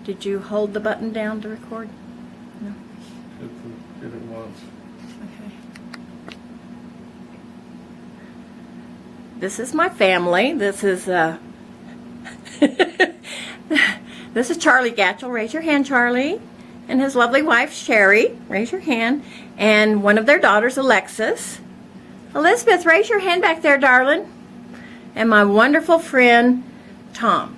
Did you hold the button down to record? No. Hit it once. Okay. This is my family. This is this is Charlie Gatchell. Raise your hand, Charlie. And his lovely wife, Sherry. Raise your hand. And one of their daughters, Alexis. Elizabeth, raise your hand back there, darling. And my wonderful friend, Tom.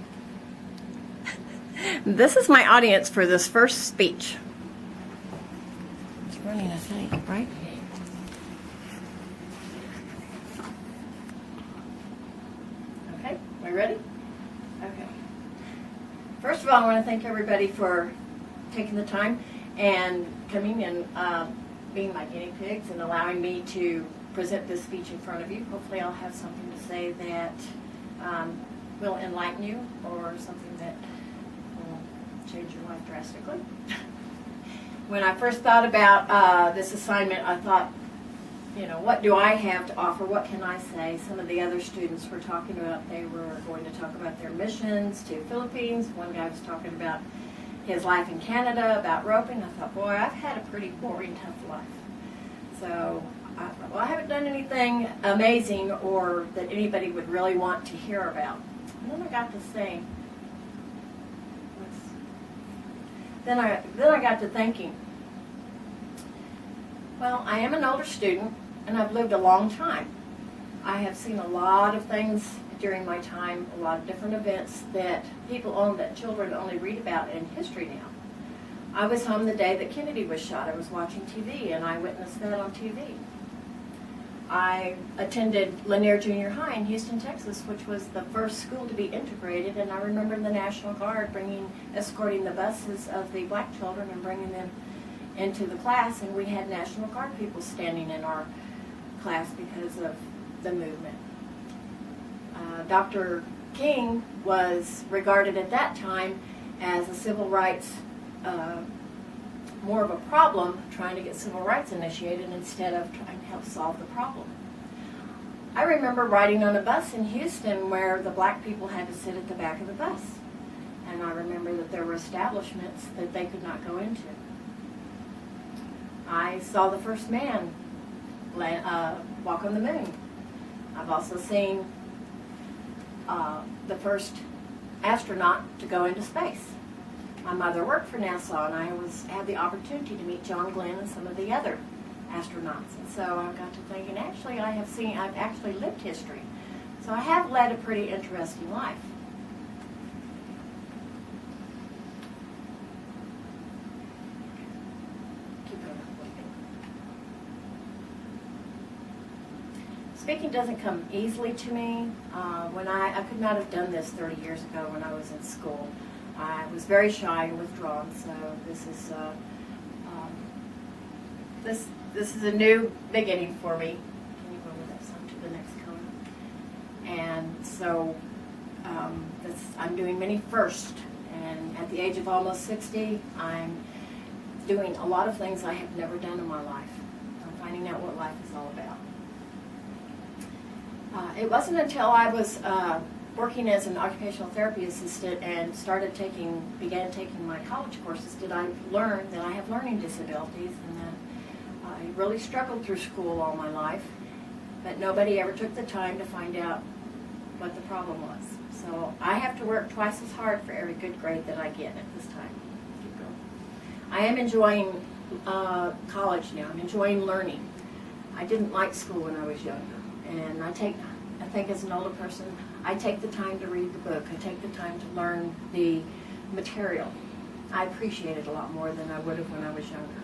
This is my audience for this first speech. It's running a thing, right? Okay, we ready? Okay. First of all, I want to thank everybody for taking the time and coming and being my guinea pigs and allowing me to present this speech in front of you. Hopefully I'll have something to say that will enlighten you or something that will change your life drastically. When I first thought about this assignment, I thought, you know, what do I have to offer? What can I say? Some of the other students were talking about, they were going to talk about their missions to Philippines. One guy was talking about his life in Canada, about roping. I thought, boy, I've had a pretty boring, tough life. So I thought, well, I haven't done anything amazing or that anybody would really want to hear about. And then I got to saying, then I got to thinking, well, I am an older student and I've lived a long time. I have seen a lot of things during my time, a lot of different events that children only read about in history now. I was home the day that Kennedy was shot. I was watching TV and I witnessed that on TV. I attended Lanier Junior High in Houston, Texas, which was the first school to be integrated, and I remember the National Guard escorting the buses of the black children and bringing them into the class, and we had National Guard people standing in our class because of the movement. Dr. King was regarded at that time as a civil rights, more of a problem, trying to get civil rights initiated instead of trying to help solve the problem. I remember riding on a bus in Houston where the black people had to sit at the back of the bus. And I remember that there were establishments that they could not go into. I saw the first man walk on the moon. I've also seen the first astronaut to go into space. My mother worked for NASA, and I had the opportunity to meet John Glenn and some of the other astronauts. And so I got to thinking, actually, I've actually lived history. So I have led a pretty interesting life. Speaking doesn't come easily to me. I could not have done this 30 years ago when I was in school. I was very shy and withdrawn, so this is a new beginning for me. Can you go over that some to the next color? And so I'm doing many firsts, and at the age of almost 60, I'm doing a lot of things I have never done in my life. I'm finding out what life is all about. It wasn't until I was working as an occupational therapy assistant and began taking my college courses did I learn that I have learning disabilities, and that I really struggled through school all my life, but nobody ever took the time to find out what the problem was. So I have to work twice as hard for every good grade that I get at this time. Keep going. I am enjoying college now. I'm enjoying learning. I didn't like school when I was younger, and I think as an older person, I take the time to read the book. I take the time to learn the material. I appreciate it a lot more than I would have when I was younger.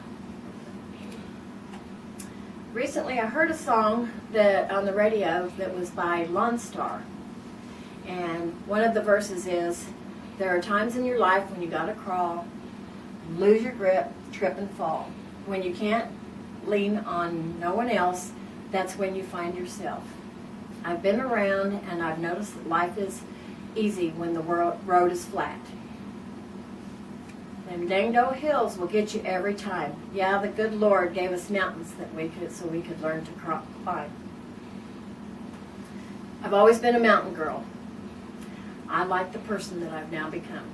Recently, I heard a song on the radio that was by Lone Star. And one of the verses is, there are times in your life when you gotta crawl, lose your grip, trip and fall. When you can't lean on no one else, that's when you find yourself. I've been around and I've noticed that life is easy when the road is flat. Them danged old hills will get you every time. Yeah, the good Lord gave us mountains so we could learn to climb. I've always been a mountain girl. I like the person that I've now become.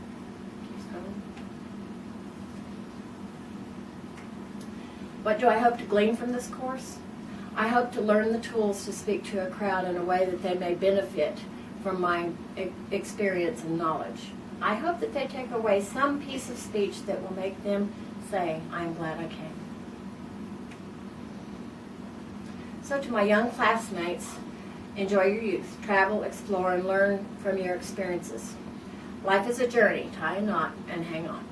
What do I hope to glean from this course? I hope to learn the tools to speak to a crowd in a way that they may benefit from my experience and knowledge. I hope that they take away some piece of speech that will make them say, I'm glad I came. So to my young classmates, enjoy your youth. Travel, explore, and learn from your experiences. Life is a journey. Tie a knot and hang on.